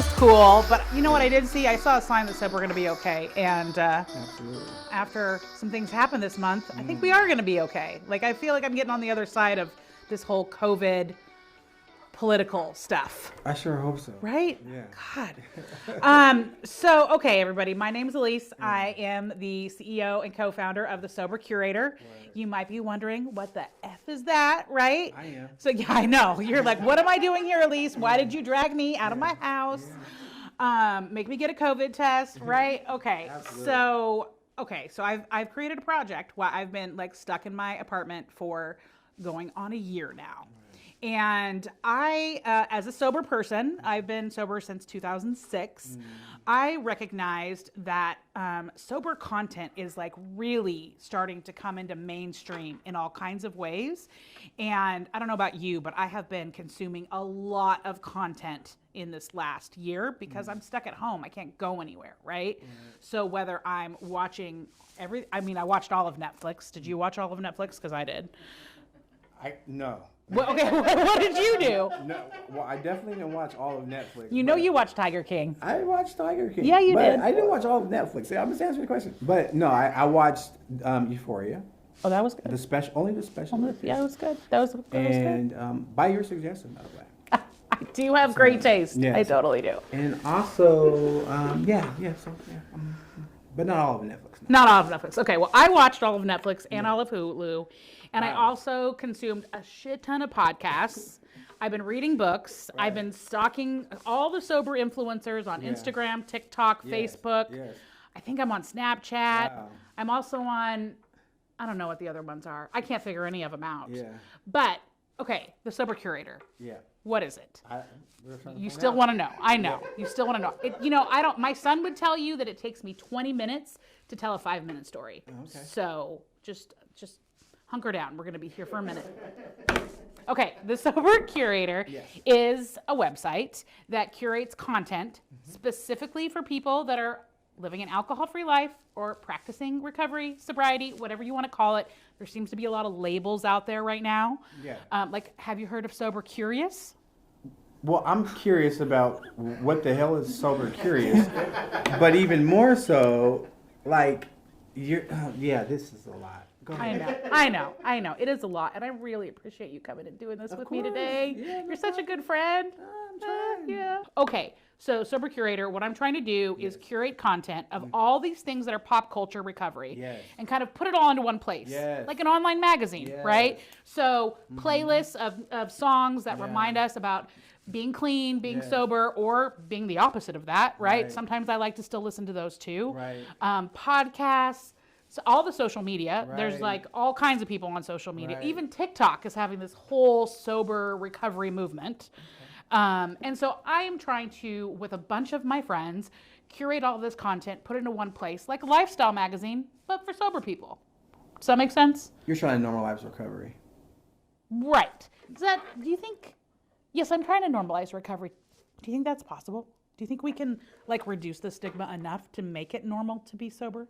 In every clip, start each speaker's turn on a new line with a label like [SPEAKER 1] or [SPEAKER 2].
[SPEAKER 1] was cool. But you know what I did see? I saw a sign that said we're going to be okay. And after some things happened this month, I think we are going to be okay. Like, I feel like I'm getting on the other side of this whole COVID political stuff.
[SPEAKER 2] I sure hope so.
[SPEAKER 1] Right?
[SPEAKER 2] Yeah.
[SPEAKER 1] God. So, okay, everybody. My name is Elise. I am the CEO and co-founder of the Sober Curator. Right. You might be wondering, what the F is that, right?
[SPEAKER 2] I am.
[SPEAKER 1] So, yeah, I know. You're like, what am I doing here, Elise? Why did you drag me out of my house? Make me get a COVID test, right? Okay.
[SPEAKER 2] Absolutely.
[SPEAKER 1] So I've created a project. I've been like stuck in my apartment for going on a year now. And I, as a sober person, I've been sober since 2006. I recognized that sober content is like really starting to come into mainstream in all kinds of ways. And I don't know about you, but I have been consuming a lot of content in this last year because I'm stuck at home. I can't go anywhere, right? So whether I'm watching I watched all of Netflix. Did you watch all of Netflix? Because I did.
[SPEAKER 2] No.
[SPEAKER 1] Well, okay, what did you do?
[SPEAKER 2] No, well, I definitely didn't watch all of Netflix.
[SPEAKER 1] You know you watched Tiger King.
[SPEAKER 2] I watched Tiger King.
[SPEAKER 1] Yeah, you did.
[SPEAKER 2] I didn't watch all of Netflix. I'm just answering the question. But no, I watched Euphoria.
[SPEAKER 1] Oh, that was good.
[SPEAKER 2] Only the special.
[SPEAKER 1] Yeah, it was good. That was
[SPEAKER 2] good. By your suggestion, by the way.
[SPEAKER 1] I do have great taste. Yes. I totally do.
[SPEAKER 2] And also, but not all of Netflix. No.
[SPEAKER 1] Not all of Netflix. Okay, well, I watched all of Netflix and all of Hulu, and I also consumed a shit ton of podcasts. I've been reading books. Right. I've been stalking all the sober influencers on Instagram, TikTok, Facebook. Yes. I think I'm on Snapchat. Wow. I'm also on, I don't know what the other ones are. I can't figure any of them out. Yeah. But, okay, the Sober Curator. Yeah. What is it? You still want to know. I know. Yeah. You still want to know. My son would tell you that it takes me 20 minutes to tell a 5-minute story. Okay. So just hunker down. We're going to be here for a minute. Okay. The Sober Curator is a website that curates content specifically for people that are living an alcohol-free life or practicing recovery, sobriety, whatever you want to call it. There seems to be a lot of labels out there right now. Yeah. Have you heard of Sober Curious?
[SPEAKER 2] Well, I'm curious about what the hell is Sober Curious, but even more so, this is a lot. Go ahead.
[SPEAKER 1] I know. It is a lot, and I really appreciate you coming and doing this with me today. Yeah, You're such a good friend.
[SPEAKER 2] I'm trying.
[SPEAKER 1] Yeah. Okay. So Sober Curator, what I'm trying to do is curate content of all these things that are pop culture recovery and kind of put it all into one place, like an online magazine, right? So playlists of songs that remind us about being clean, being sober, or being the opposite of that, right? Sometimes I like to still listen to those too. Right. Podcasts, so all the social media. Right. There's like all kinds of people on social media. Right. Even TikTok is having this whole sober recovery movement. And so I am trying to, with a bunch of my friends, curate all this content, put it into one place, like a lifestyle magazine, but for sober people. Does that make sense?
[SPEAKER 2] You're trying to normalize recovery.
[SPEAKER 1] Right. Do you think, yes, I'm trying to normalize recovery. Do you think that's possible? Do you think we can reduce the stigma enough to make it normal to be sober?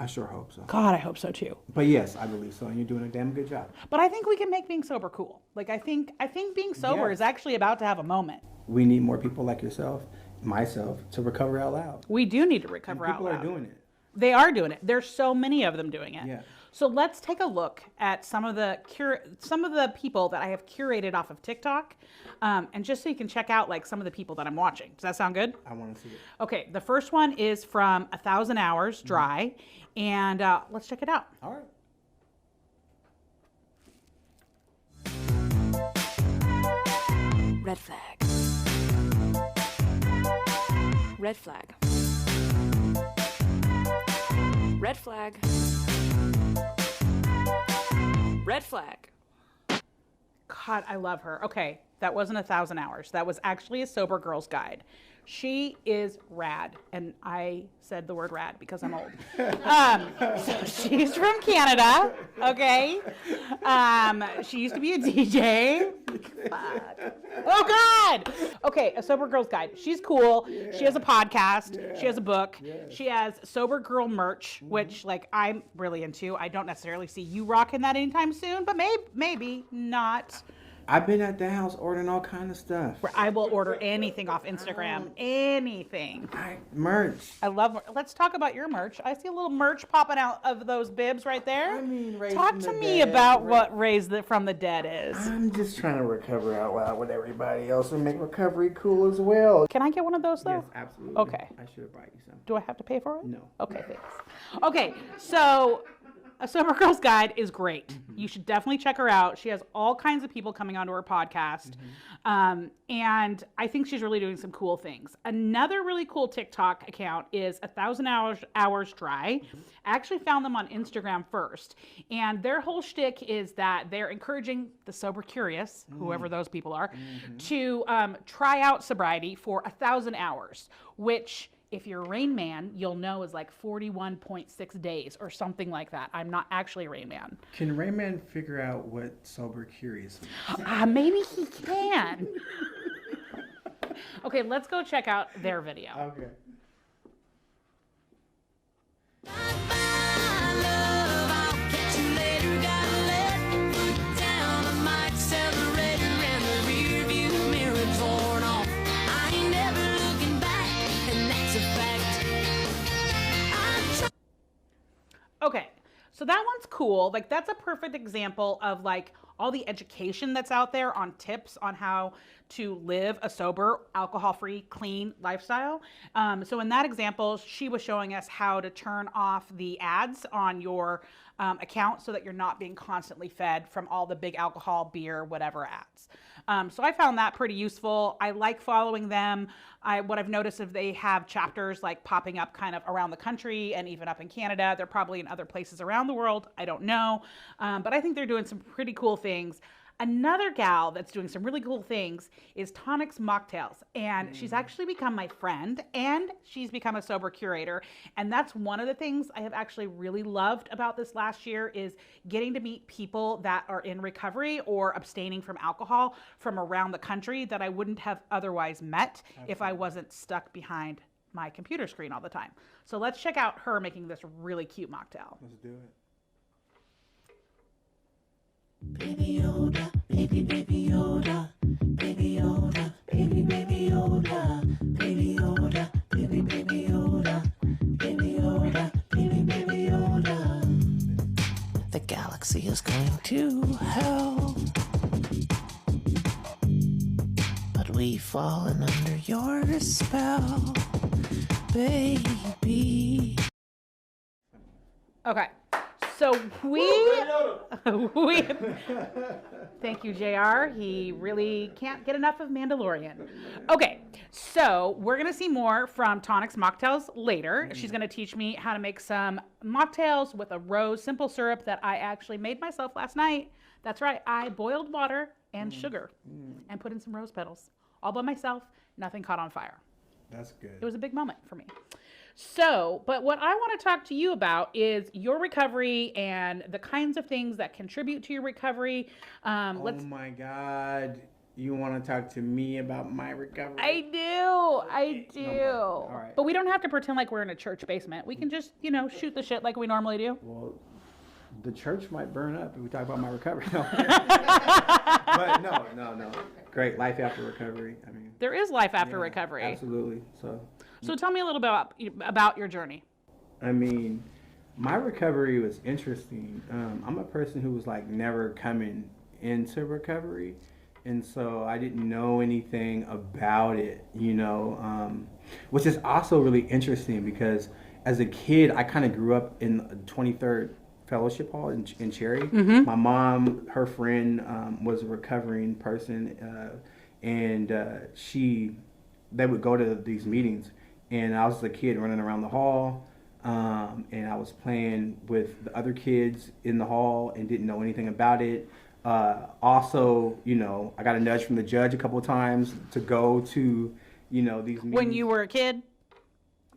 [SPEAKER 2] I sure hope so.
[SPEAKER 1] God, I hope so too.
[SPEAKER 2] But yes, I believe so, and you're doing a damn good job.
[SPEAKER 1] But I think we can make being sober cool. I think being sober is actually about to have a moment.
[SPEAKER 2] We need more people like yourself, myself, to recover out loud.
[SPEAKER 1] We do need to recover out loud.
[SPEAKER 2] People are doing it.
[SPEAKER 1] They are doing it. There's so many of them doing it.
[SPEAKER 2] Yeah.
[SPEAKER 1] So let's take a look at some of the people that I have curated off of TikTok, and just so you can check out some of the people that I'm watching. Does that sound good?
[SPEAKER 2] I want to see it.
[SPEAKER 1] Okay, the first one is from 1,000 Hours Dry, and let's check it out.
[SPEAKER 2] All right.
[SPEAKER 3] Red flag. Red flag. Red flag. Red flag.
[SPEAKER 1] God, I love her. Okay, that wasn't 1,000 Hours. That was actually a Sober Girl's Guide. She is rad, and I said the word rad because I'm old. So she's from Canada, okay? She used to be a DJ. Fuck. Oh, God! Okay, a Sober Girl's Guide. She's cool. Yeah. She has a podcast. Yeah. She has a book. Yeah. She has Sober Girl merch, which, I'm really into. I don't necessarily see you rocking that anytime soon, but maybe not.
[SPEAKER 2] I've been at the house ordering all kind of stuff.
[SPEAKER 1] Where I will order anything off Instagram. Anything.
[SPEAKER 2] Merch.
[SPEAKER 1] I love. Let's talk about your merch. I see a little merch popping out of those bibs right there.
[SPEAKER 2] I mean, raised
[SPEAKER 1] talk
[SPEAKER 2] from
[SPEAKER 1] to
[SPEAKER 2] the
[SPEAKER 1] me
[SPEAKER 2] dead,
[SPEAKER 1] about what raised from the dead is.
[SPEAKER 2] I'm just trying to recover out loud with everybody else and make recovery cool as well.
[SPEAKER 1] Can I get one of those though?
[SPEAKER 2] Yes, absolutely.
[SPEAKER 1] Okay.
[SPEAKER 2] I should have bought you some.
[SPEAKER 1] Do I have to pay for it?
[SPEAKER 2] No.
[SPEAKER 1] Okay, thanks. Okay, so A Sober Girl's Guide is great. You should definitely check her out. She has all kinds of people coming onto her podcast. And I think she's really doing some cool things. Another really cool TikTok account is 1,000 Hours Dry. I actually found them on Instagram first. And their whole shtick is that they're encouraging the sober curious, whoever those people are, to try out sobriety for 1,000 hours, which, if you're Rain Man, you'll know is like 41.6 days or something like that. I'm not actually a Rain Man.
[SPEAKER 2] Can Rayman figure out what sober curious means?
[SPEAKER 1] Maybe he can. Okay, let's go check out their video.
[SPEAKER 2] Okay.
[SPEAKER 1] Okay, so that one's cool. Like, that's a perfect example of like all the education that's out there on tips on how to live a sober, alcohol-free, clean lifestyle. So in that example, she was showing us how to turn off the ads on your account so that you're not being constantly fed from all the big alcohol, beer, whatever ads. So I found that pretty useful. I like following them. What I've noticed is they have chapters like popping up kind of around the country and even up in Canada. They're probably in other places around the world. I don't know. But I think they're doing some pretty cool things. Another gal that's doing some really cool things is Tonics Mocktails, and she's actually become my friend, and she's become a sober curator. And that's one of the things I have actually really loved about this last year is getting to meet people that are in recovery or abstaining from alcohol from around the country that I wouldn't have otherwise met if I wasn't stuck behind my computer screen all the time. So let's check out her making this really cute mocktail.
[SPEAKER 2] Let's do it.
[SPEAKER 4] Baby Yoda, baby Yoda, baby Yoda, baby Yoda, baby Yoda, baby Yoda, baby Yoda, baby Yoda. The galaxy is going to hell, but we've fallen under your spell, baby.
[SPEAKER 1] Okay, so we thank you, JR. He really can't get enough of Mandalorian. Okay, so we're gonna see more from Tonics Mocktails later. She's gonna teach me how to make some mocktails with a rose simple syrup that I actually made myself last night. That's right, I boiled water and sugar and put in some rose petals all by myself. Nothing caught on fire.
[SPEAKER 2] That's good.
[SPEAKER 1] It was a big moment for me. So, but what I want to talk to you about is your recovery and the kinds of things that contribute to your recovery.
[SPEAKER 2] Oh my God. You want to talk to me about my recovery?
[SPEAKER 1] I do.
[SPEAKER 2] All right.
[SPEAKER 1] But we don't have to pretend like we're in a church basement. We can just, shoot the shit like we normally do.
[SPEAKER 2] Well, the church might burn up if we talk about my recovery. No. But no. Great. Life after recovery. I mean,
[SPEAKER 1] There is life after
[SPEAKER 2] yeah,
[SPEAKER 1] recovery.
[SPEAKER 2] Absolutely.
[SPEAKER 1] So tell me a little bit about your journey.
[SPEAKER 2] I mean, my recovery was interesting. I'm a person who was like never coming into recovery. And so I didn't know anything about it, which is also really interesting because as a kid, I kind of grew up in the 23rd Fellowship Hall in Cherry.
[SPEAKER 1] Mm-hmm.
[SPEAKER 2] My mom, her friend, was a recovering person, and they would go to these meetings. And I was a kid running around the hall, and I was playing with the other kids in the hall and didn't know anything about it. Also, I got a nudge from the judge a couple of times to go to, these meetings.
[SPEAKER 1] When you were a kid?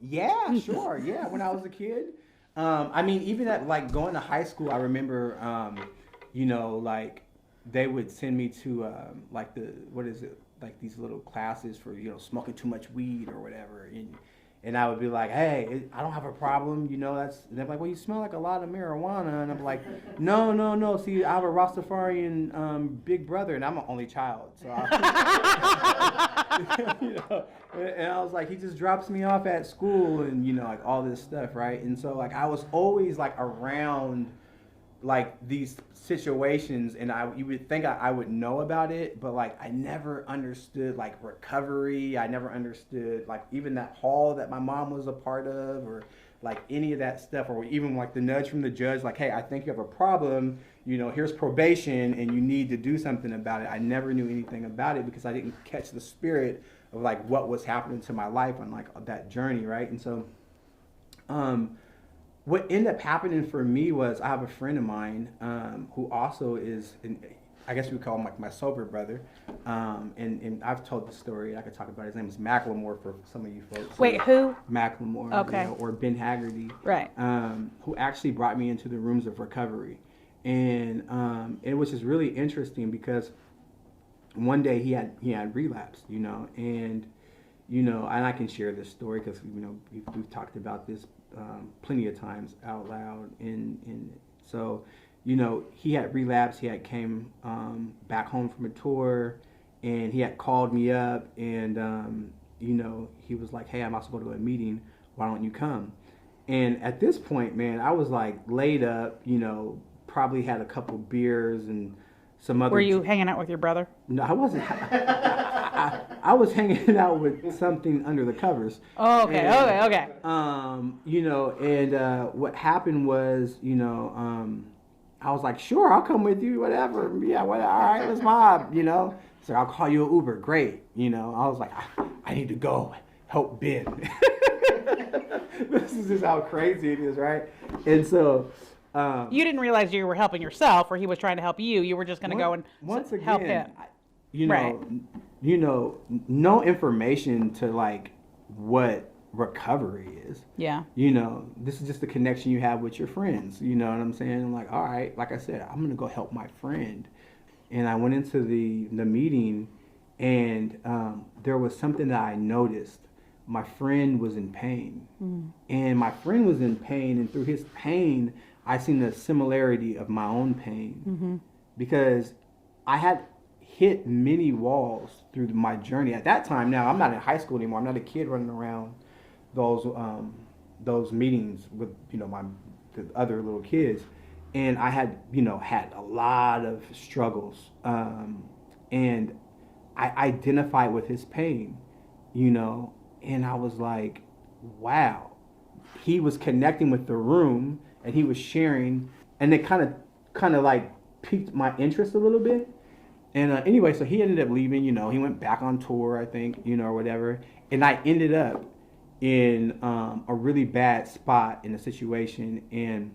[SPEAKER 2] Yeah, sure. Yeah, when I was a kid. I mean, even at like going to high school, I remember, like they would send me to like these little classes for, smoking too much weed or whatever. And I would be like, hey, I don't have a problem, and they're like, well, you smell like a lot of marijuana. And I'm like, no. See, I have a Rastafarian big brother, and I'm an only child. So, and I was like, he just drops me off at school and, like all this stuff, right? And so, like, I was always, like, around, like, these situations, and you would think I would know about it, but like I never understood like recovery. I never understood like even that hall that my mom was a part of, or like any of that stuff, or even like the nudge from the judge, like, hey, I think you have a problem, here's probation and you need to do something about it. I never knew anything about it because I didn't catch the spirit of like what was happening to my life on like that journey, right? And so what ended up happening for me was I have a friend of mine who also is, I guess we call him like my sober brother. And I've told the story. I could talk about it. His name is Macklemore for some of you folks.
[SPEAKER 1] Wait, who?
[SPEAKER 2] Macklemore.
[SPEAKER 1] Okay.
[SPEAKER 2] Or Ben Haggerty.
[SPEAKER 1] Right.
[SPEAKER 2] Who actually brought me into the rooms of recovery. And it was just really interesting because one day he had relapsed, and I can share this story because, we've talked about this plenty of times out loud, and so he had relapsed. He had came back home from a tour, and he had called me up, and he was like, hey, I'm also going to a meeting, why don't you come? And at this point, man, I was like laid up, probably had a couple beers and some other.
[SPEAKER 1] Were you hanging out with your brother?
[SPEAKER 2] No, I wasn't. I was hanging out with something under the covers.
[SPEAKER 1] Oh, okay,
[SPEAKER 2] and,
[SPEAKER 1] okay.
[SPEAKER 2] What happened was, I was like, sure, I'll come with you, whatever. Yeah, all right, let's mob, So I'll call you an Uber, great. I was like, I need to go help Ben. This is just how crazy it is, right? And so.
[SPEAKER 1] You didn't realize you were helping yourself, or he was trying to help you. You were just going to go and help him.
[SPEAKER 2] Right. No information to like what recovery is.
[SPEAKER 1] Yeah.
[SPEAKER 2] This is just the connection you have with your friends. You know what I'm saying? I'm like, all right, like I said, I'm gonna go help my friend. And I went into the meeting, and there was something that I noticed. My friend was in pain, and my friend was in pain, and through his pain, I seen the similarity of my own pain, because I had hit many walls through my journey. At that time, now I'm not in high school anymore. I'm not a kid running around those meetings with the other little kids, and I had had a lot of struggles, and I identified with his pain, and I was like, wow, he was connecting with the room, and he was sharing, and it kind of like piqued my interest a little bit. And anyway, so he ended up leaving, he went back on tour, I think, or whatever. And I ended up in a really bad spot in a situation, and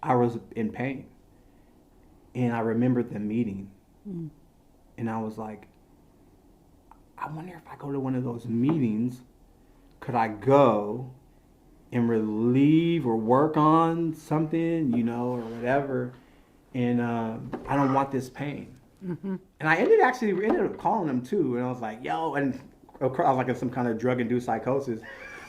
[SPEAKER 2] I was in pain. And I remembered the meeting. And I was like, I wonder if I go to one of those meetings, could I go and relieve or work on something, or whatever. And I don't want this pain. And I ended up calling him too. And I was like, yo, and I was like in some kind of drug-induced psychosis.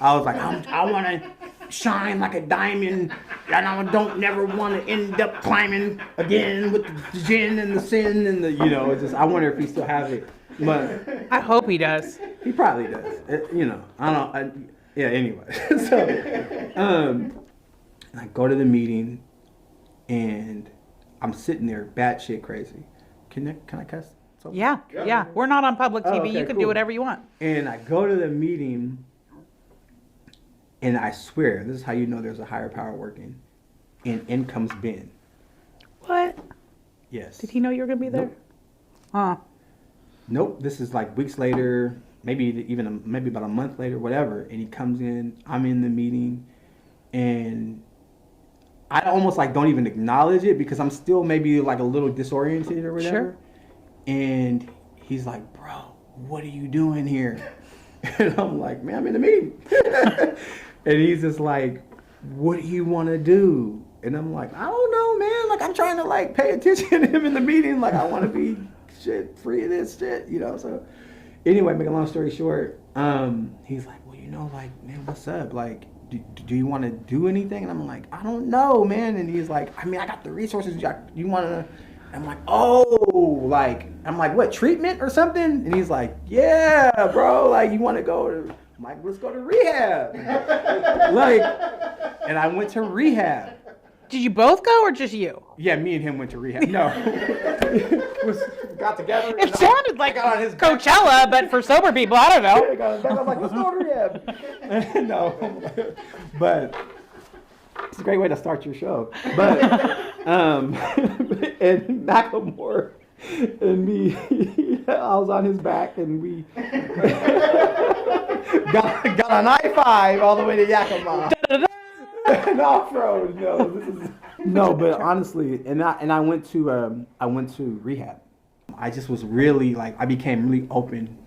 [SPEAKER 2] I was like, I want to shine like a diamond, and I don't never want to end up climbing again with the gin and the sin and the, it's just, I wonder if he still has it. But
[SPEAKER 1] I hope he does.
[SPEAKER 2] He probably does. Yeah, anyway. So, I go to the meeting, and I'm sitting there batshit crazy. Can I cuss?
[SPEAKER 1] Yeah. We're not on public TV.
[SPEAKER 2] Okay,
[SPEAKER 1] you can
[SPEAKER 2] cool.
[SPEAKER 1] do whatever you want.
[SPEAKER 2] And I go to the meeting, and I swear, this is how you know there's a higher power working. And in comes Ben.
[SPEAKER 1] What?
[SPEAKER 2] Yes.
[SPEAKER 1] Did he know you were going to be there?
[SPEAKER 2] Nope.
[SPEAKER 1] Huh.
[SPEAKER 2] Nope. This is like weeks later, maybe about a month later, whatever. And he comes in. I'm in the meeting, and I almost like don't even acknowledge it because I'm still maybe like a little disoriented or whatever.
[SPEAKER 1] Sure.
[SPEAKER 2] And he's like, bro, what are you doing here? And I'm like, man, I'm in the meeting. And he's just like, what do you want to do? And I'm like, I don't know, man. Like, I'm trying to like pay attention to him in the meeting. Like, I want to be free of this shit, So anyway, make a long story short, he's like, well, like, man, what's up? Like, do you want to do anything? And I'm like, I don't know, man. And he's like, I mean, I got the resources. You want to? I'm like, oh, like, I'm like, what, treatment or something? And he's like, yeah, bro. Like, you want to go to? I'm like, let's go to rehab. Like, and I went to rehab.
[SPEAKER 1] Did you both go or just you?
[SPEAKER 2] Yeah, me and him went to rehab. No. Got together.
[SPEAKER 1] It sounded like
[SPEAKER 2] got on his
[SPEAKER 1] Coachella, but for sober people. I don't know.
[SPEAKER 2] I got his back. I was like, let's go to rehab. No. But it's a great way to start your show. But, and Macklemore and me, I was on his back and we got an I-5 all the way to Yakima. An off-road. No, but honestly, and I went to rehab. I just was really like, I became really open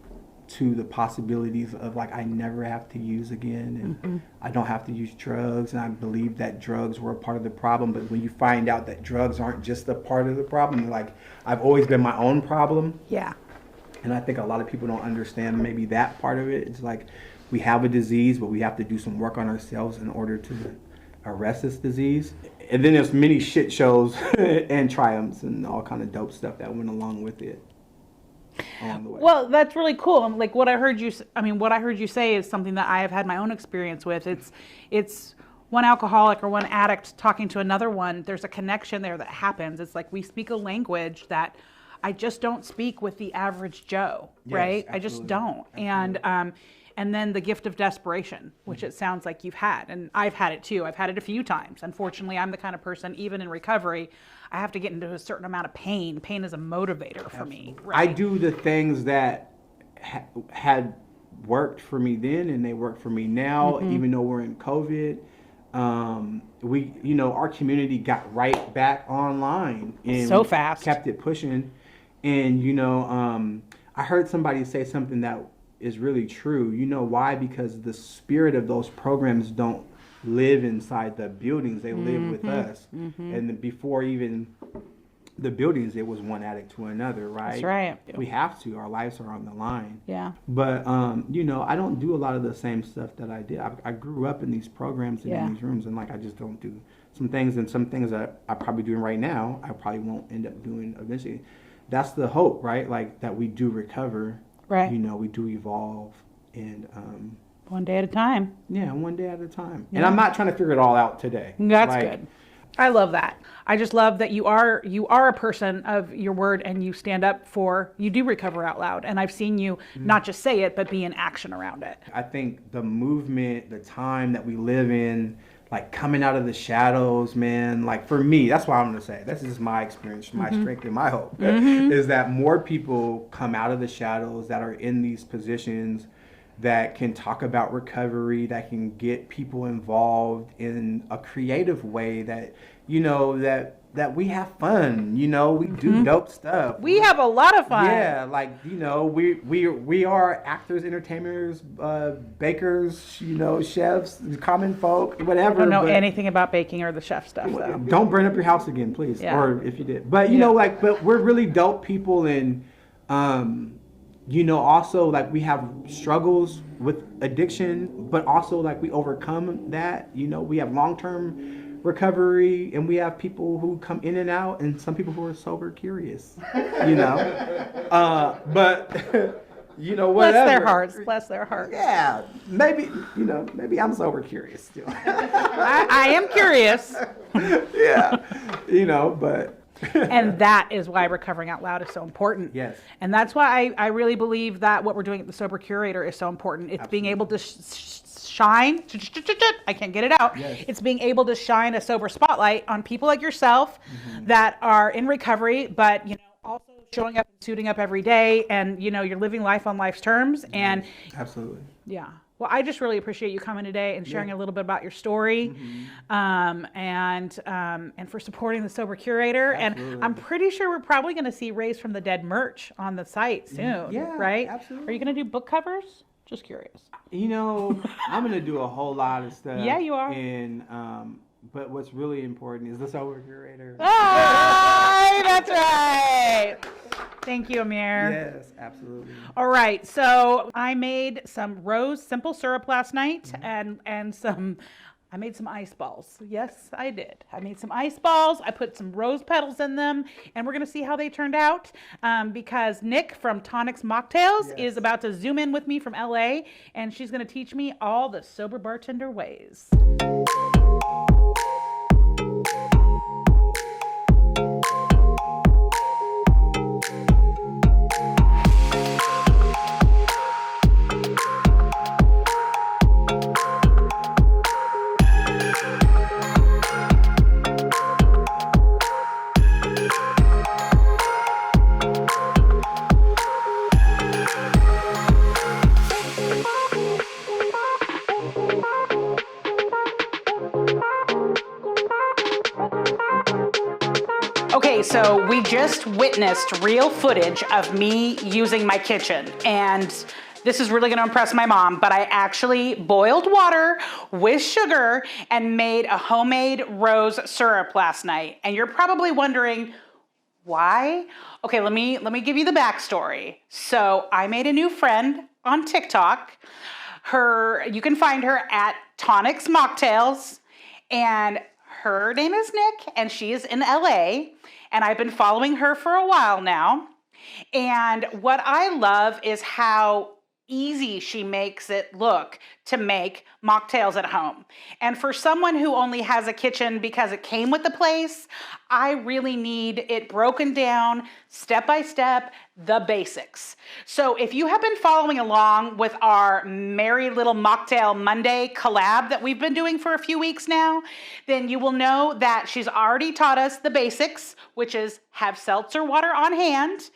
[SPEAKER 2] to the possibilities of like, I never have to use again, and I don't have to use drugs, and I believe that drugs were a part of the problem. But when you find out that drugs aren't just a part of the problem, like, I've always been my own problem.
[SPEAKER 1] Yeah.
[SPEAKER 2] And I think a lot of people don't understand maybe that part of it. It's like, we have a disease, but we have to do some work on ourselves in order to arrest this disease. And then there's many shit shows and triumphs and all kind of dope stuff that went along with it along the way.
[SPEAKER 1] Well, that's really cool. Like what I heard you say is something that I have had my own experience with. It's one alcoholic or one addict talking to another one. There's a connection there that happens. It's like we speak a language that I just don't speak with the average Joe,
[SPEAKER 2] Yes,
[SPEAKER 1] right?
[SPEAKER 2] absolutely.
[SPEAKER 1] I just don't.
[SPEAKER 2] Absolutely.
[SPEAKER 1] And then the gift of desperation, which it sounds like you've had. And I've had it too. I've had it a few times. Unfortunately, I'm the kind of person, even in recovery, I have to get into a certain amount of pain. Pain is a motivator for me. Right?
[SPEAKER 2] I do the things that had worked for me then and they work for me now, even though we're in COVID. Our community got right back online and
[SPEAKER 1] So fast.
[SPEAKER 2] kept it pushing. And, I heard somebody say something that is really true. You know why? Because the spirit of those programs don't live inside the buildings. They live with us. And before even the buildings, it was one addict to another, right?
[SPEAKER 1] That's right.
[SPEAKER 2] We have to. Our lives are on the line.
[SPEAKER 1] Yeah.
[SPEAKER 2] But, I don't do a lot of the same stuff that I did. I grew up in these programs and in these rooms, and, like, I just don't do some things. And some things that I'm probably doing right now, I probably won't end up doing eventually. That's the hope, right? Like, that we do recover.
[SPEAKER 1] Right.
[SPEAKER 2] We do evolve. And,
[SPEAKER 1] One day at a time.
[SPEAKER 2] yeah, one day at a time. And I'm not trying to figure it all out today.
[SPEAKER 1] That's good. I love that. I just love that you are a person of your word and you stand up you do recover out loud. And I've seen you not just say it, but be in action around it.
[SPEAKER 2] I think the movement, the time that we live in, like coming out of the shadows, man, like for me, that's what I'm going to say. This is my experience, my strength and my hope, is that more people come out of the shadows that are in these positions that can talk about recovery, that can get people involved in a creative way that, that we have fun, we do dope stuff.
[SPEAKER 1] We have a lot of fun.
[SPEAKER 2] Yeah, like, we are actors, entertainers, bakers, chefs, common folk, whatever.
[SPEAKER 1] I don't know anything about baking or the chef stuff, though.
[SPEAKER 2] Don't burn up your house again, please.
[SPEAKER 1] Yeah.
[SPEAKER 2] Or if you did. But, but we're really dope people, and, also, like, we have struggles with addiction, but also, like, we overcome that. We have long-term recovery, and we have people who come in and out, and some people who are sober curious, but whatever.
[SPEAKER 1] Bless their hearts.
[SPEAKER 2] Yeah, maybe I'm sober curious still.
[SPEAKER 1] I am curious.
[SPEAKER 2] Yeah, but.
[SPEAKER 1] And that is why Recovering Out Loud is so important.
[SPEAKER 2] Yes.
[SPEAKER 1] And that's why I really believe that what we're doing at the Sober Curator is so important. It's being able to shine, I can't get it out.
[SPEAKER 2] Yes.
[SPEAKER 1] It's being able to shine a sober spotlight on people like yourself that are in recovery, but, also showing up and suiting up every day, and, you're living life on life's terms. And
[SPEAKER 2] Absolutely.
[SPEAKER 1] yeah. Well, I just really appreciate you coming today and sharing a little bit about your story, and for supporting the Sober Curator.
[SPEAKER 2] Absolutely.
[SPEAKER 1] And I'm pretty sure we're probably going to see Raised from the Dead merch on the site soon.
[SPEAKER 2] Yeah,
[SPEAKER 1] right?
[SPEAKER 2] absolutely.
[SPEAKER 1] Are you going to do book covers? Just curious.
[SPEAKER 2] I'm gonna do a whole lot of stuff.
[SPEAKER 1] Yeah, you are.
[SPEAKER 2] And but what's really important is the Sober Curator.
[SPEAKER 1] Hi, that's right. Thank you, Amir.
[SPEAKER 2] Yes, absolutely.
[SPEAKER 1] All right, so I made some rose simple syrup last night, and I made some ice balls. Yes, I did. I made some ice balls. I put some rose petals in them, and we're gonna see how they turned out because Nick from Tonics Mocktails is about to zoom in with me from LA, and she's gonna teach me all the sober bartender ways. Okay, so we just witnessed real footage of me using my kitchen, and this is really gonna impress my mom, but I actually boiled water with sugar and made a homemade rose syrup last night. And you're probably wondering, why? Okay, let me give you the backstory. So I made a new friend on TikTok. You can find her at Tonics Mocktails, and her name is Nick, and she is in LA, and I've been following her for a while now. And what I love is how easy she makes it look to make mocktails at home. And for someone who only has a kitchen because it came with the place, I really need it broken down step by step, the basics. So if you have been following along with our Merry Little Mocktail Monday collab that we've been doing for a few weeks now, then you will know that she's already taught us the basics, which is have seltzer water on hand,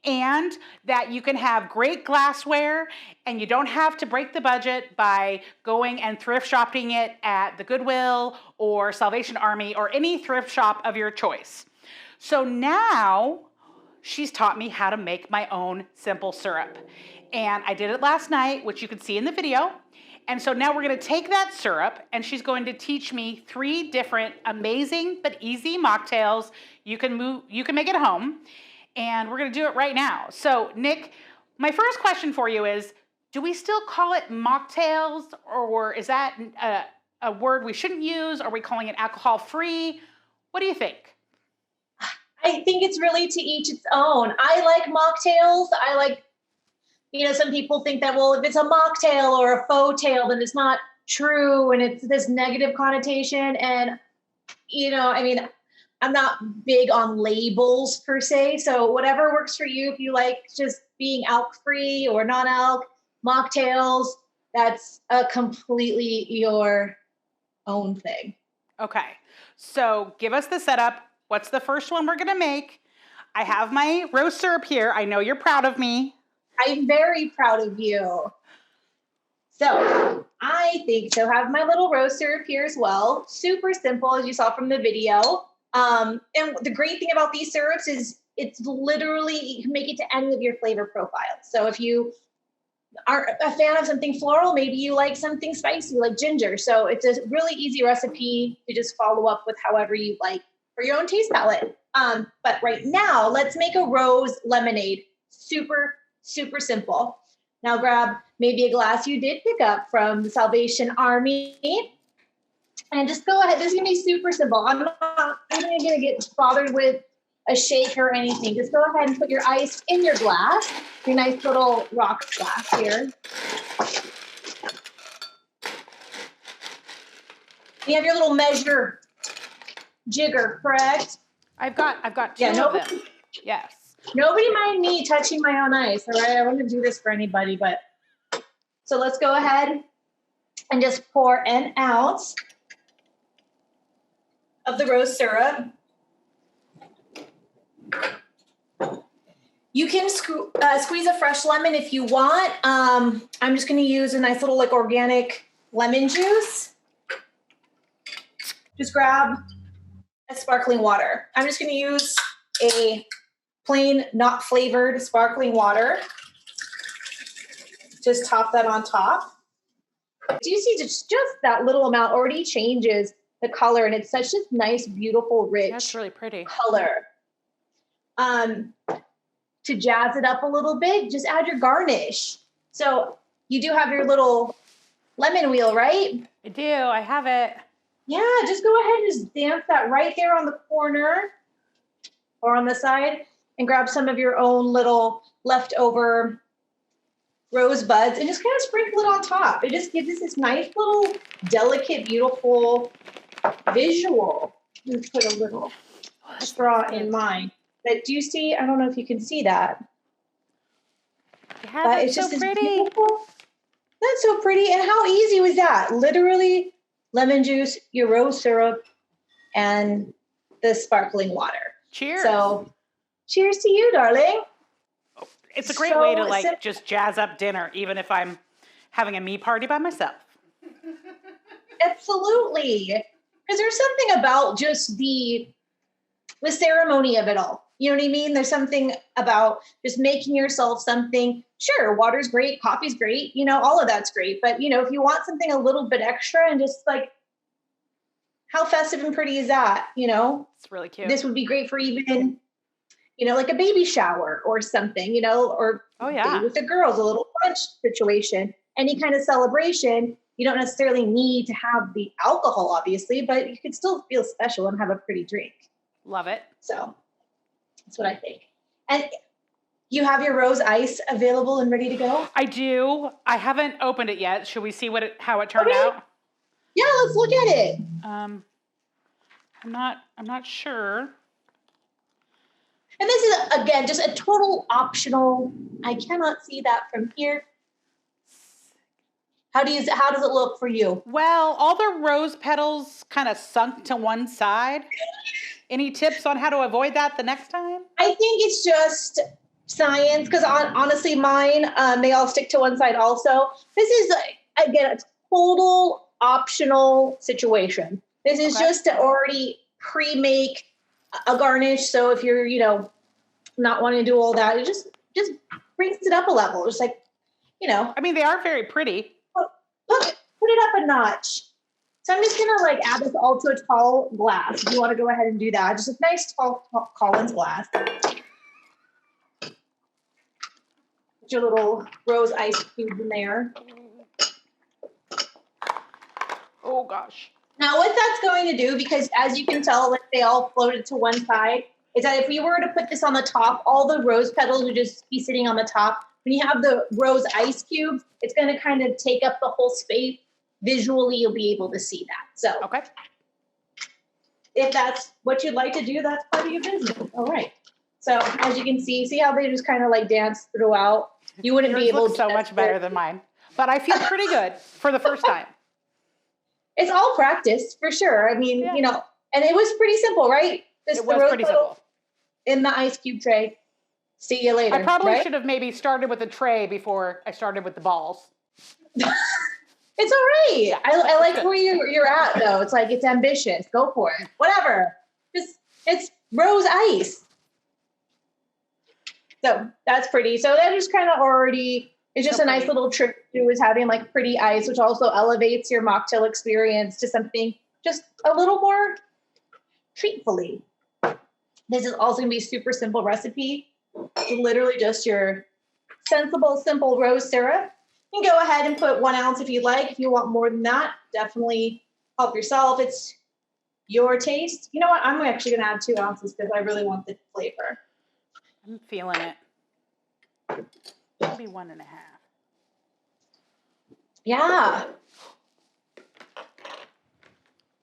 [SPEAKER 1] and that you can have great glassware and you don't have to break the budget by going and thrift shopping it at the Goodwill or Salvation Army or any thrift shop of your choice. So now she's taught me how to make my own simple syrup. And I did it last night, which you can see in the video. And so now we're gonna take that syrup and she's going to teach me 3 different amazing but easy mocktails you can make at home. And we're gonna do it right now. So Nick, my first question for you is, do we still call it mocktails, or is that a word we shouldn't use? Are we calling it alcohol free? What do you think?
[SPEAKER 5] I think it's really to each its own. I like mocktails. I like, some people think that, well, if it's a mocktail or a faux tail, then it's not true. And it's this negative connotation. And, I'm not big on labels per se. So whatever works for you, if you like just being alc free or non-alc, mocktails, that's completely your own thing.
[SPEAKER 1] Okay, so give us the setup. What's the first one we're gonna make? I have my rose syrup here. I know you're proud of me.
[SPEAKER 5] I'm very proud of you. So I think so. Have my little rose syrup here as well. Super simple, as you saw from the video. And the great thing about these syrups is it's literally, you can make it to any of your flavor profiles. So if you are a fan of something floral, maybe you like something spicy like ginger. So it's a really easy recipe to just follow up with however you like for your own taste palette. But right now, let's make a rose lemonade. Super, super simple. Now grab maybe a glass you did pick up from the Salvation Army. And just go ahead. This is going to be super simple. I'm not even going to get bothered with a shake or anything. Just go ahead and put your ice in your glass, your nice little rock glass here. You have your little measure jigger, correct?
[SPEAKER 1] I've got 2 of them. Yes.
[SPEAKER 5] Nobody mind me touching my own ice, all right? I wouldn't do this for anybody, but so let's go ahead and just pour an ounce of the rose syrup. You can squeeze a fresh lemon if you want. I'm just going to use a nice little organic lemon juice. Just grab a sparkling water. I'm just going to use a plain, not flavored sparkling water. Just top that on top. Do you see just that little amount already changes the color, and it's such a nice, beautiful, rich
[SPEAKER 1] That's really pretty
[SPEAKER 5] color. to jazz it up a little bit, just add your garnish. So you do have your little lemon wheel, right?
[SPEAKER 1] I do. I have it.
[SPEAKER 5] Yeah, just go ahead and just dance that right there on the corner or on the side and grab some of your own little leftover rosebuds and just kind of sprinkle it on top. It just gives us this nice little delicate, beautiful visual. Let's put a little straw in mine. But do you see? I don't know if you can see that.
[SPEAKER 1] Yeah,
[SPEAKER 5] But
[SPEAKER 1] that's
[SPEAKER 5] it's just
[SPEAKER 1] so
[SPEAKER 5] this
[SPEAKER 1] pretty.
[SPEAKER 5] beautiful. That's so pretty. And how easy was that? Literally lemon juice, your rose syrup, and the sparkling water.
[SPEAKER 1] Cheers.
[SPEAKER 5] So cheers to you, darling.
[SPEAKER 1] It's a great way to
[SPEAKER 5] So
[SPEAKER 1] like
[SPEAKER 5] sim-
[SPEAKER 1] just jazz up dinner, even if I'm having a me party by myself.
[SPEAKER 5] Absolutely. Because there's something about just the ceremony of it all. You know what I mean? There's something about just making yourself something. Sure, water's great, coffee's great, all of that's great. But, if you want something a little bit extra and just like, how festive and pretty is that?
[SPEAKER 1] It's really cute.
[SPEAKER 5] This would be great for even, like a baby shower or something, or
[SPEAKER 1] Oh, yeah.
[SPEAKER 5] with the girls, a little brunch situation, any kind of celebration. You don't necessarily need to have the alcohol, obviously, but you can still feel special and have a pretty drink.
[SPEAKER 1] Love it.
[SPEAKER 5] So that's what I think. And you have your rose ice available and ready to go?
[SPEAKER 1] I do. I haven't opened it yet. Should we see how it turned
[SPEAKER 5] Okay.
[SPEAKER 1] out?
[SPEAKER 5] Yeah, let's look at it.
[SPEAKER 1] I'm not sure.
[SPEAKER 5] And this is, again, just a total optional. I cannot see that from here. How does it look for you?
[SPEAKER 1] Well, all the rose petals kind of sunk to one side. Any tips on how to avoid that the next time?
[SPEAKER 5] I think it's just science, because honestly, mine, they all stick to one side also. This is, again, a total optional situation. This is
[SPEAKER 1] Okay.
[SPEAKER 5] just to already pre-make a garnish. So if you're, not wanting to do all that, it just brings it up a level. Just like,
[SPEAKER 1] I mean, they are very pretty.
[SPEAKER 5] put it up a notch. So I'm just gonna like add this all to a tall glass. If you want to go ahead and do that, just a nice tall Collins glass. Put your little rose ice cubes in there.
[SPEAKER 1] Oh gosh.
[SPEAKER 5] Now what that's going to do, because as you can tell, like they all floated to one side, is that if we were to put this on the top, all the rose petals would just be sitting on the top. When you have the rose ice cubes, it's going to kind of take up the whole space. Visually, you'll be able to see that. So
[SPEAKER 1] Okay.
[SPEAKER 5] if that's what you'd like to do, that's part of your business. All right. So as you can see how they just kind of like dance throughout. You wouldn't be
[SPEAKER 1] Yours
[SPEAKER 5] able
[SPEAKER 1] looks
[SPEAKER 5] to.
[SPEAKER 1] so much better than mine, but I feel pretty good for the first time.
[SPEAKER 5] It's all practice for sure. I mean,
[SPEAKER 1] Yeah.
[SPEAKER 5] and it was pretty simple, right? Just
[SPEAKER 1] It
[SPEAKER 5] the
[SPEAKER 1] was
[SPEAKER 5] rose
[SPEAKER 1] pretty
[SPEAKER 5] petal
[SPEAKER 1] simple.
[SPEAKER 5] in the ice cube tray. See you later.
[SPEAKER 1] I probably
[SPEAKER 5] right?
[SPEAKER 1] should have maybe started with the tray before I started with the balls.
[SPEAKER 5] It's all right. I like where you're at though. It's like, it's ambitious. Go for it. Whatever. It's rose ice. So that's pretty. So that just kind of already, it's just
[SPEAKER 1] So
[SPEAKER 5] a nice
[SPEAKER 1] pretty.
[SPEAKER 5] little trick to do, is having like pretty ice, which also elevates your mocktail experience to something just a little more treatfully. This is also gonna be a super simple recipe. It's literally just your sensible, simple rose syrup. You can go ahead and put 1 ounce if you like. If you want more than that, definitely help yourself. It's your taste. You know what? I'm actually going to add 2 ounces because I really want the flavor.
[SPEAKER 1] I'm feeling it. Maybe 1.5.
[SPEAKER 5] Yeah.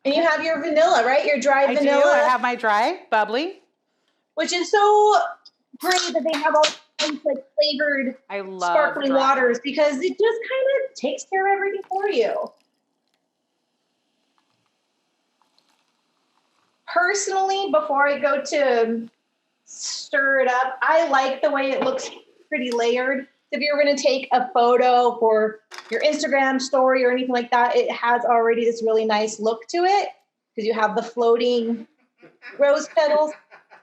[SPEAKER 5] And you have your vanilla, right? Your dry
[SPEAKER 1] I
[SPEAKER 5] vanilla.
[SPEAKER 1] do. I have my dry, bubbly.
[SPEAKER 5] Which is so great that they have all these like flavored
[SPEAKER 1] I love
[SPEAKER 5] sparkling
[SPEAKER 1] dry.
[SPEAKER 5] waters, because it just kind of takes care of everything for you. Personally, before I go to stir it up, I like the way it looks pretty layered. If you're going to take a photo for your Instagram story or anything like that, it has already this really nice look to it because you have the floating rose petals.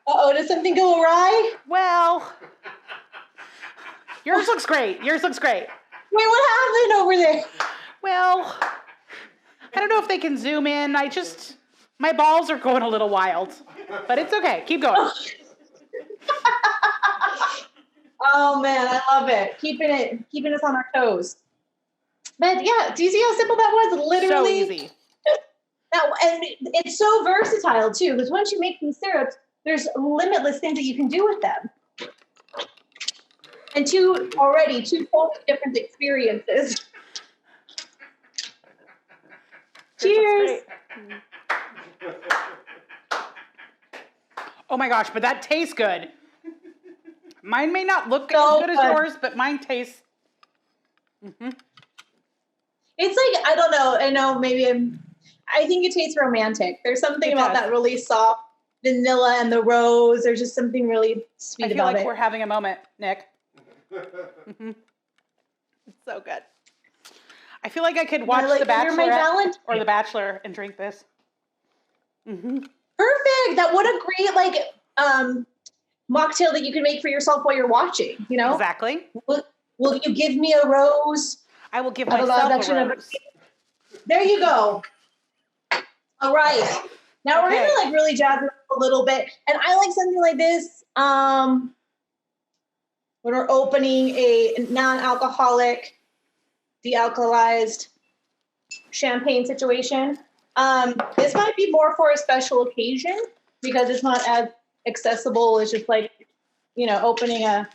[SPEAKER 5] Uh-oh, did something go awry?
[SPEAKER 1] Well, yours looks great. Yours looks great.
[SPEAKER 5] Wait, what happened over there?
[SPEAKER 1] Well, I don't know if they can zoom in. My balls are going a little wild, but it's okay. Keep going.
[SPEAKER 5] Oh man, I love it. Keeping us on our toes. But yeah, do you see how simple that was? Literally
[SPEAKER 1] So easy.
[SPEAKER 5] and it's so versatile too, because once you make these syrups, there's limitless things that you can do with them. And two totally different experiences. Cheers.
[SPEAKER 1] Oh my gosh, but that tastes good. Mine may not look
[SPEAKER 5] So
[SPEAKER 1] as good as yours, but mine tastes.
[SPEAKER 5] It's like, I don't know. I know I think it tastes romantic. There's something about that really soft vanilla and the rose. There's just something really sweet about it.
[SPEAKER 1] I feel like we're having a moment, Nick. It's so good. I feel like I could watch The Bachelor or The Bachelor and drink this.
[SPEAKER 5] Perfect. That would a great mocktail that you can make for yourself while you're watching. You know,
[SPEAKER 1] exactly.
[SPEAKER 5] Will you give me a rose?
[SPEAKER 1] I will give myself a rose.
[SPEAKER 5] There you go. All right. Now we're gonna really jazz it up a little bit, and I like something like this. When we're opening a non-alcoholic, de-alkalized champagne situation. This might be more for a special occasion because it's not as accessible as just opening a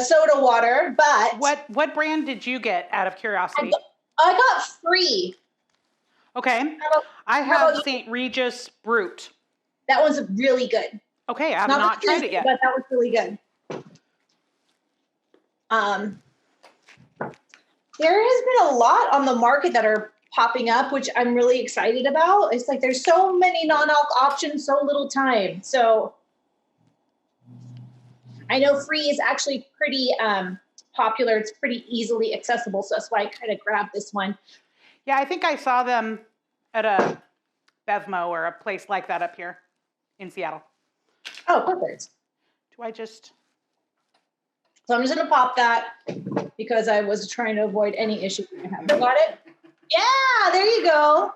[SPEAKER 5] soda water. But
[SPEAKER 1] what brand did you get out of curiosity?
[SPEAKER 5] I got Free.
[SPEAKER 1] Okay. I have St. Regis Brut.
[SPEAKER 5] That one's really good.
[SPEAKER 1] Okay, I have not tried it yet.
[SPEAKER 5] But that was really good. There has been a lot on the market that are popping up, which I'm really excited about. It's like there's so many non-alc options, so little time. So I know Free is actually pretty popular. It's pretty easily accessible. So that's why I kind of grabbed this one.
[SPEAKER 1] Yeah, I think I saw them at a Bevmo or a place like that up here in Seattle.
[SPEAKER 5] Oh, perfect.
[SPEAKER 1] Do I just...
[SPEAKER 5] So I'm just going to pop that because I was trying to avoid any issue. Got it? Yeah, there you go.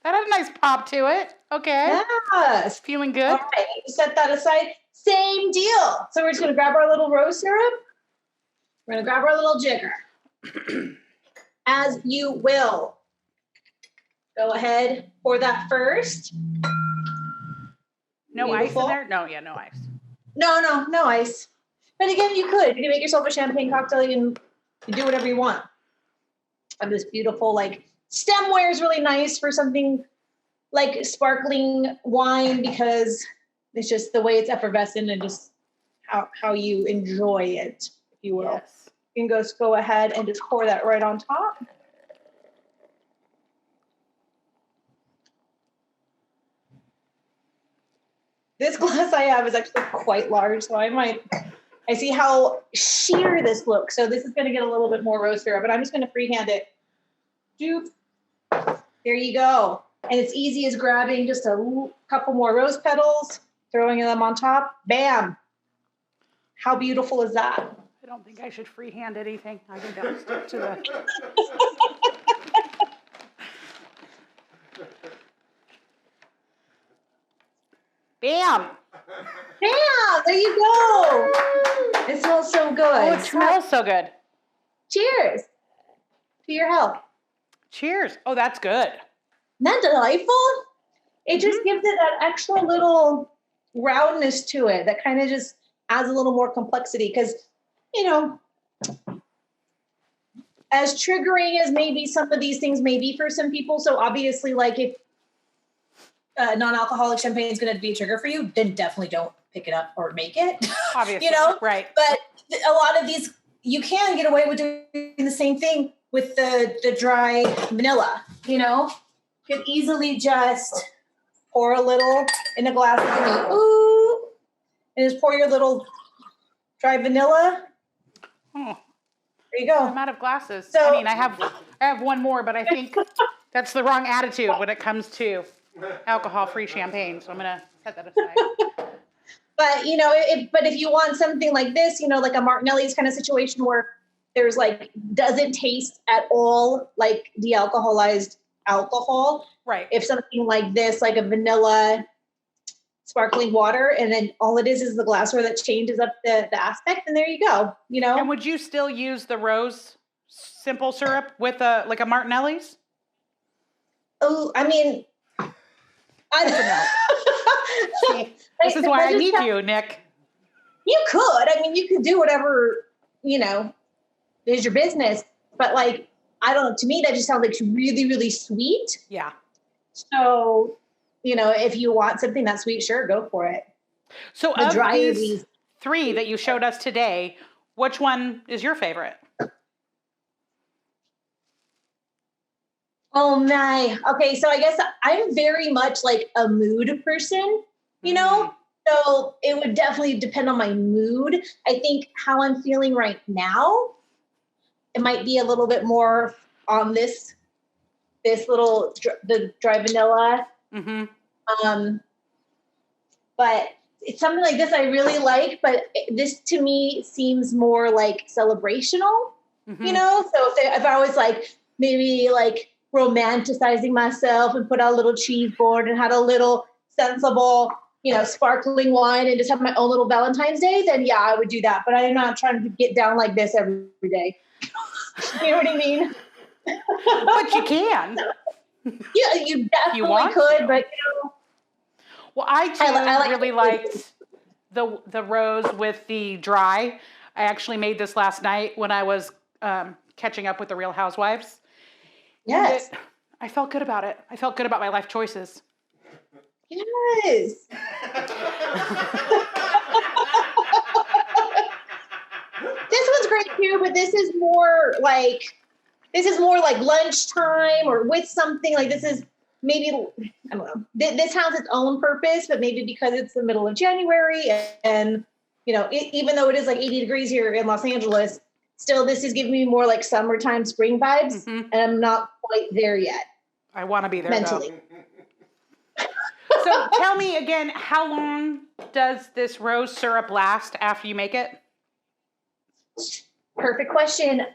[SPEAKER 1] That had a nice pop to it. Okay.
[SPEAKER 5] Yes.
[SPEAKER 1] Feeling good.
[SPEAKER 5] All right, set that aside. Same deal. So we're just going to grab our little rose syrup. We're going to grab our little jigger. As you will. Go ahead, pour that first.
[SPEAKER 1] No ice in there? No, no ice.
[SPEAKER 5] No ice. But again, you could make yourself a champagne cocktail. You can do whatever you want. And this beautiful, stemware is really nice for something like sparkling wine because it's just the way it's effervescent and just how you enjoy it, if you will.
[SPEAKER 1] Yes.
[SPEAKER 5] You can go ahead and just pour that right on top. This glass I have is actually quite large, so I see how sheer this looks. So this is going to get a little bit more rose syrup, but I'm just going to freehand it. Doop. There you go. And it's easy as grabbing just a couple more rose petals, throwing them on top. Bam. How beautiful is that?
[SPEAKER 1] I don't think I should freehand anything. I think that'll stick to the... Bam!
[SPEAKER 5] Bam! There you go. It smells so good.
[SPEAKER 1] Oh, it smells so good.
[SPEAKER 5] Cheers to your health.
[SPEAKER 1] Cheers. Oh, that's good.
[SPEAKER 5] Isn't that delightful? It just gives it that extra little roundness to it that kind of just adds a little more complexity because, as triggering as maybe some of these things may be for some people, so obviously if non-alcoholic champagne is going to be a trigger for you, then definitely don't pick it up or make it.
[SPEAKER 1] Obviously, right.
[SPEAKER 5] But a lot of these, you can get away with doing the same thing with the dry vanilla, You could easily just pour a little in a glass of ooh, and just pour your little dry vanilla.
[SPEAKER 1] Oh.
[SPEAKER 5] There you go.
[SPEAKER 1] I'm out of glasses.
[SPEAKER 5] So,
[SPEAKER 1] I have one more, but I think that's the wrong attitude when it comes to alcohol-free champagne. So I'm going to set that aside.
[SPEAKER 5] But, but if you want something like this, like a Martinelli's kind of situation where there's doesn't taste at all like de-alcoholized alcohol.
[SPEAKER 1] Right.
[SPEAKER 5] If something like this, like a vanilla sparkling water, and then all it is the glassware that changes up the aspect, and there you go, you know?
[SPEAKER 1] And would you still use the rose simple syrup with a Martinelli's?
[SPEAKER 5] Oh, I mean,
[SPEAKER 1] See, this is why I need you, Nick.
[SPEAKER 5] You could. I mean, you could do whatever, you know, is your business. But like, I don't know. To me, that just sounds like really, really sweet.
[SPEAKER 1] Yeah.
[SPEAKER 5] So, you know, if you want something that's sweet, sure, go for it.
[SPEAKER 1] So of these 3 that you showed us today, which one is your favorite?
[SPEAKER 5] Oh my. Okay, so I guess I'm very much like a mood person, you know? So it would definitely depend on my mood. I think how I'm feeling right now, it might be a little bit more on this little, the dry vanilla. But it's something like this I really like, but this to me seems more like celebrational, you know? So if I was like, maybe like romanticizing myself and put out a little cheese board and had a little sensible, you know, sparkling wine and just have my own little Valentine's Day, then yeah, I would do that. But I'm not trying to get down like this every day. You know what I mean?
[SPEAKER 1] But you can.
[SPEAKER 5] Yeah, you definitely could, but you know.
[SPEAKER 1] Well, I really liked the rose with the dry. I actually made this last night when I was catching up with the Real Housewives.
[SPEAKER 5] Yes.
[SPEAKER 1] I felt good about it. I felt good about my life choices.
[SPEAKER 5] Yes. This one's great too, but this is more like lunchtime or with something. Like this is maybe, I don't know. This has its own purpose, but maybe because it's the middle of January and you know, even though it is like 80 degrees here in Los Angeles, still this is giving me more like summertime, spring vibes, and I'm not quite there yet.
[SPEAKER 1] I want to be there
[SPEAKER 5] mentally.
[SPEAKER 1] So tell me again, how long does this rose syrup last after you make it?
[SPEAKER 5] Perfect question.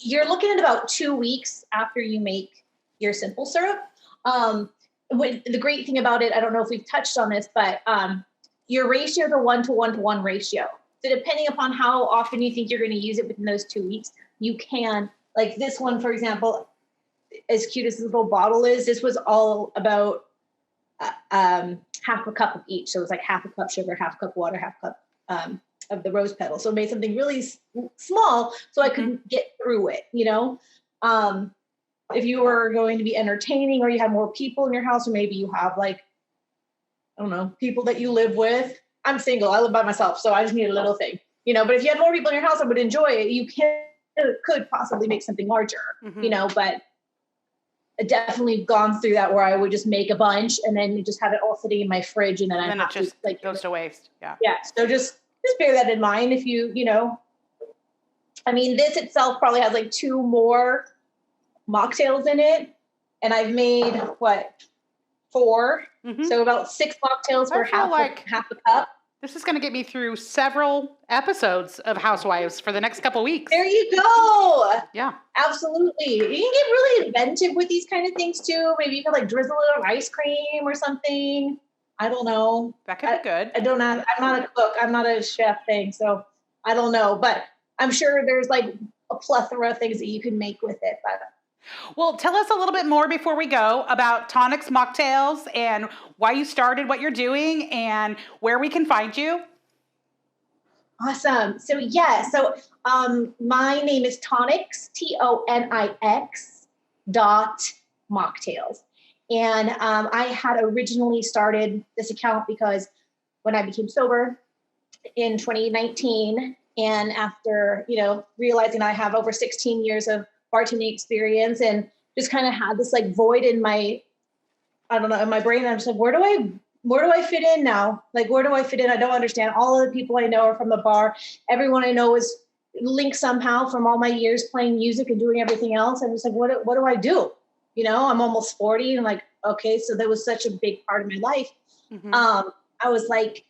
[SPEAKER 5] You're looking at about 2 weeks after you make your simple syrup. The great thing about it, I don't know if we've touched on this, but your ratio is a 1-to-1-to-1 ratio. So depending upon how often you think you're going to use it within those 2 weeks, you can, like this one, for example, as cute as this little bottle is, this was all about half a cup of each. So it was like half a cup sugar, half a cup water, half a cup of the rose petal. So it made something really small so I could get through it, you know? If you were going to be entertaining or you had more people in your house, or maybe you have like, I don't know, people that you live with. I'm single. I live by myself. So I just need a little thing, you know, but if you had more people in your house that would enjoy it, you could possibly make something larger, you know, but I definitely gone through that where I would just make a bunch and then just have it all sitting in my fridge. And then
[SPEAKER 1] it just like goes to waste. Yeah.
[SPEAKER 5] Yeah. So just bear that in mind. If you know, I mean, this itself probably has like 2 more mocktails in it. And I've made 4. So about 6 mocktails for half a cup.
[SPEAKER 1] This is going to get me through several episodes of Housewives for the next couple weeks.
[SPEAKER 5] There you go.
[SPEAKER 1] Yeah.
[SPEAKER 5] Absolutely. You can get really inventive with these kind of things too. Maybe you can like drizzle it on ice cream or something. I don't know.
[SPEAKER 1] That could be good.
[SPEAKER 5] I'm not a cook. I'm not a chef thing. So I don't know, but I'm sure there's like a plethora of things that you can make with it. But
[SPEAKER 1] well, tell us a little bit more before we go about Tonics Mocktails and why you started what you're doing and where we can find you.
[SPEAKER 5] Awesome. So my name is Tonics, TONIX .mocktails. And I had originally started this account because when I became sober in 2019, and after, you know, realizing I have over 16 years of bartending experience and just kind of had this like void in my, I don't know, in my brain. I'm just like, where do I fit in now? Like, where do I fit in? I don't understand. All of the people I know are from the bar. Everyone I know is linked somehow from all my years playing music and doing everything else. I'm just like, what do I do? You know, I'm almost 40 and like, okay, so that was such a big part of my life. I was like,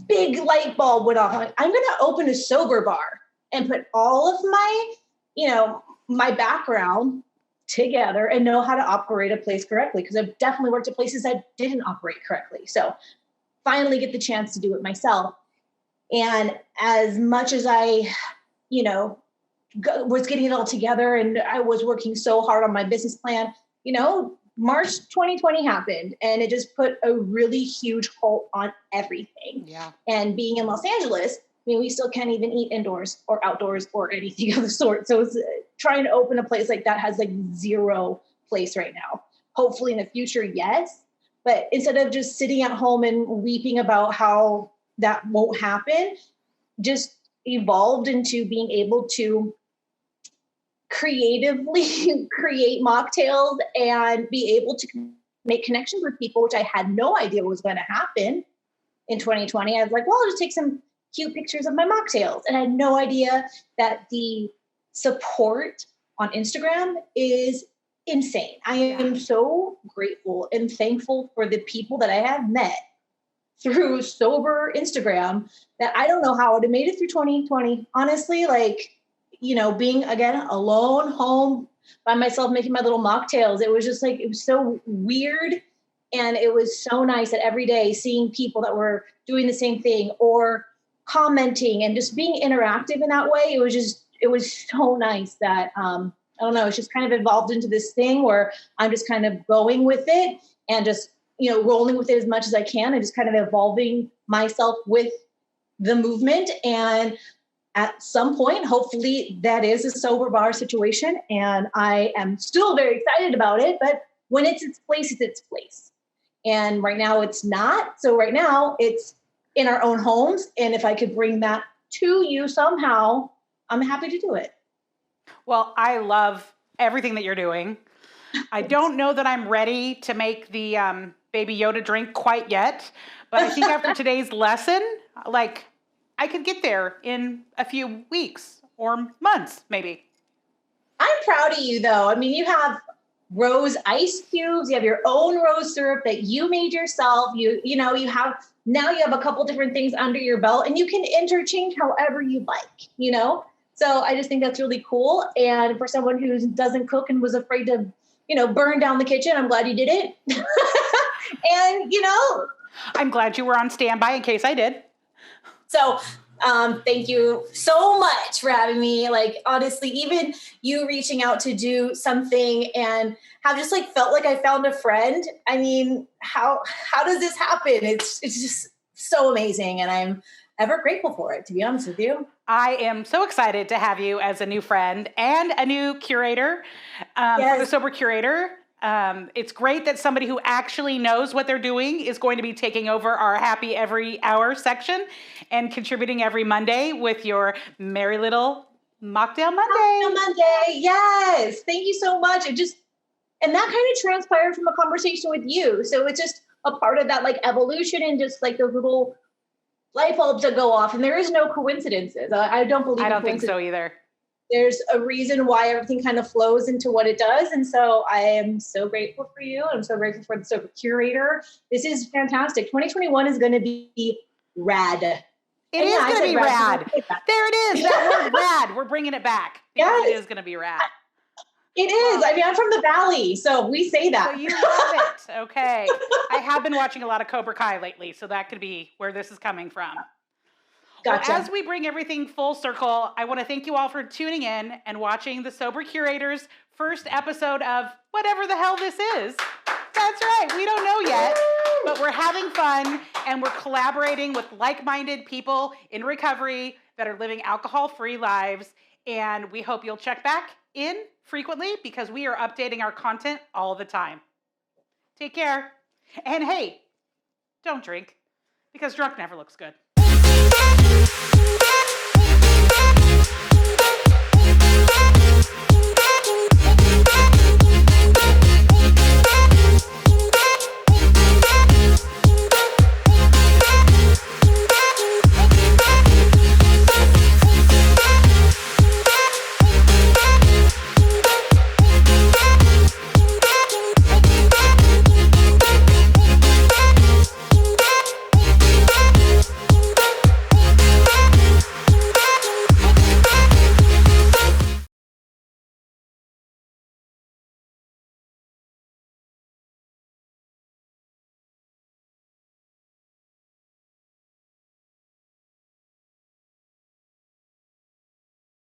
[SPEAKER 5] big light bulb went off. I'm like, I'm going to open a sober bar and put all of my, you know, my background together and know how to operate a place correctly, because I've definitely worked at places that didn't operate correctly. So finally get the chance to do it myself. And as much as I, was getting it all together and I was working so hard on my business plan, March 2020 happened and it just put a really huge halt on everything.
[SPEAKER 1] Yeah.
[SPEAKER 5] And being in Los Angeles, we still can't even eat indoors or outdoors or anything of the sort. So it's trying to open a place like that has like zero place right now. Hopefully in the future, yes. But instead of just sitting at home and weeping about how that won't happen, just evolved into being able to creatively create mocktails and be able to make connections with people, which I had no idea was going to happen in 2020. I was like, well, I'll just take some cute pictures of my mocktails. And I had no idea that the support on Instagram is insane. I am so grateful and thankful for the people that I have met through Sober Instagram that I don't know how I would have made it through 2020. Honestly, being again alone home by myself making my little mocktails, it was just it was so weird. And it was so nice that every day seeing people that were doing the same thing or commenting and just being interactive in that way. It was so nice that, I don't know, it's just kind of evolved into this thing where I'm just kind of going with it and just, rolling with it as much as I can and just kind of evolving myself with the movement. And at some point, hopefully that is a sober bar situation. And I am still very excited about it, but when it's its place, it's its place. And right now it's not. So right now it's in our own homes. And if I could bring that to you somehow, I'm happy to do it.
[SPEAKER 1] Well, I love everything that you're doing. I don't know that I'm ready to make the Baby Yoda drink quite yet, but I think after today's lesson, I could get there in a few weeks or months, maybe.
[SPEAKER 5] I'm proud of you, though. You have rose ice cubes. You have your own rose syrup that you made yourself. You have a couple different things under your belt, and you can interchange however you like. So I just think that's really cool. And for someone who doesn't cook and was afraid to, burn down the kitchen, I'm glad you did it. And
[SPEAKER 1] I'm glad you were on standby in case I did.
[SPEAKER 5] So thank you so much for having me. Honestly, even you reaching out to do something and have just felt like I found a friend. How does this happen? It's just so amazing. And I'm ever grateful for it, to be honest with you.
[SPEAKER 1] I am so excited to have you as a new friend and a new curator for the Sober Curator. It's great that somebody who actually knows what they're doing is going to be taking over our Happy Every Hour section and contributing every Monday with your merry little Mocktail Monday.
[SPEAKER 5] Mocktail Monday, yes. Thank you so much. And that kind of transpired from a conversation with you. So it's just a part of that evolution and just those little light bulbs that go off. And there is no coincidences. I don't believe.
[SPEAKER 1] I don't think so either.
[SPEAKER 5] There's a reason why everything kind of flows into what it does. And so I am so grateful for you. I'm so grateful for the Sober Curator. This is fantastic. 2021 is going to be rad.
[SPEAKER 1] It is going to be rad. There it is. That word rad. We're bringing it back. Yes. It is going to be rad.
[SPEAKER 5] It is. I'm from the Valley, so we say that.
[SPEAKER 1] So you love it. Okay. I have been watching a lot of Cobra Kai lately, so that could be where this is coming from.
[SPEAKER 5] Gotcha.
[SPEAKER 1] Well, as we bring everything full circle, I want to thank you all for tuning in and watching the Sober Curator's first episode of whatever the hell this is. That's right. We don't know yet, but we're having fun and we're collaborating with like-minded people in recovery that are living alcohol-free lives. And we hope you'll check back in frequently because we are updating our content all the time. Take care. And hey, don't drink because drunk never looks good.